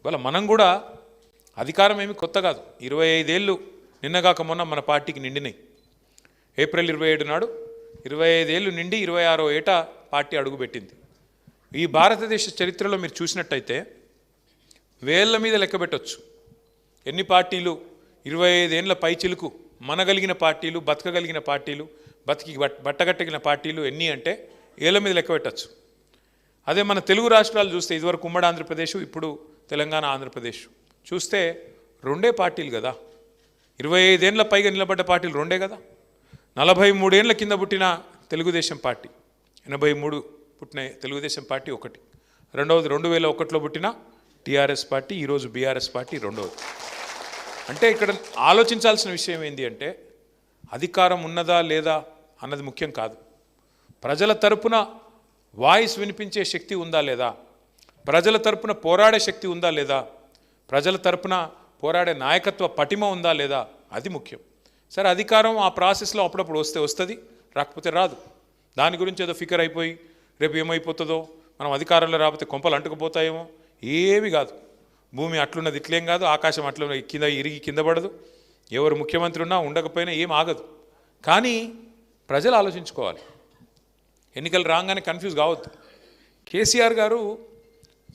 ఇవాళ మనం కూడా అధికారం ఏమి కొత్త కాదు. 25 ఏళ్ళు నిన్నగాక మొన్న మన పార్టీకి నిండినాయి. ఏప్రిల్ 27 నాడు 25 ఏళ్ళు నిండి 26వ ఏట పార్టీ అడుగుపెట్టింది. ఈ భారతదేశ చరిత్రలో మీరు చూసినట్టయితే వేళ్ల మీద లెక్క పెట్టవచ్చు ఎన్ని పార్టీలు 25 ఏళ్ల పైచిలుకు మనగలిగిన పార్టీలు, బతకగలిగిన పార్టీలు, బట్టగట్టగిన పార్టీలు ఎన్ని అంటే ఏళ్ళ మీద లెక్క పెట్టచ్చు. అదే మన తెలుగు రాష్ట్రాలు చూస్తే ఇదివరకు ఉమ్మడి ఆంధ్రప్రదేశ్, ఇప్పుడు తెలంగాణ ఆంధ్రప్రదేశ్ చూస్తే రెండే పార్టీలు కదా. 25 ఏళ్ల పైగా నిలబడ్డ పార్టీలు రెండే కదా. 43 ఏళ్ల కింద పుట్టిన తెలుగుదేశం పార్టీ, 83 పుట్టిన తెలుగుదేశం పార్టీ ఒకటి, రెండవది 2001లో పుట్టిన టీఆర్ఎస్ పార్టీ, ఈరోజు బీఆర్ఎస్ పార్టీ రెండవది. అంటే ఇక్కడ ఆలోచించాల్సిన విషయం ఏంటి అంటే అధికారం ఉన్నదా లేదా అన్నది ముఖ్యం కాదు. ప్రజల తరపున వాయిస్ వినిపించే శక్తి ఉందా లేదా, ప్రజల తరపున పోరాడే శక్తి ఉందా లేదా, ప్రజల తరపున పోరాడే నాయకత్వ పటిమ ఉందా లేదా, అది ముఖ్యం. సరే, అధికారం ఆ ప్రాసెస్లో అప్పుడప్పుడు వస్తుంది, రాకపోతే రాదు. దాని గురించి ఏదో ఫికర్ అయిపోయి రేపు ఏమైపోతుందో, మనం అధికారంలో రాకపోతే కొంపలు అంటుకుపోతాయేమో, ఏమి కాదు. భూమి అట్లున్నది ఇట్లేం కాదు, ఆకాశం అట్లా కింద ఇరిగి కింద పడదు, ఎవరు ముఖ్యమంత్రి ఉన్నా ఉండకపోయినా ఏం ఆగదు. కానీ ప్రజలు ఆలోచించుకోవాలి, ఎన్నికలు రాగానే కన్ఫ్యూజ్ కావద్దు. కేసీఆర్ గారు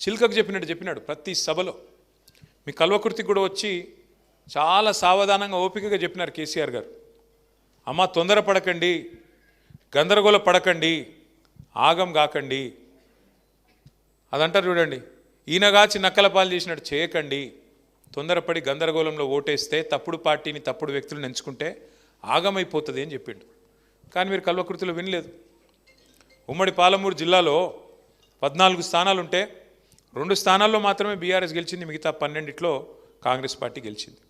చిల్కకు చెప్పినాడు ప్రతి సభలో. మీ కల్వకుర్తికి కూడా వచ్చి చాలా సావధానంగా ఓపికగా చెప్పినారు కేసీఆర్ గారు. అమ్మ, తొందరపడకండి, గందరగోళ పడకండి, ఆగం కాకండి. అదంటారు చూడండి, ఈయనగాచి నక్కల పాలు చేసినట్టు చేయకండి. తొందరపడి గందరగోళంలో ఓటేస్తే, తప్పుడు పార్టీని తప్పుడు వ్యక్తులను ఎంచుకుంటే ఆగమైపోతుంది అని చెప్పిండు. కానీ మీరు కల్వకుర్తిలో వినలేదు. ఉమ్మడి పాలమూరు జిల్లాలో 14 స్థానాలుంటే 2 స్థానాల్లో మాత్రమే బీఆర్ఎస్ గెలిచింది, మిగతా 12లో కాంగ్రెస్ పార్టీ గెలిచింది.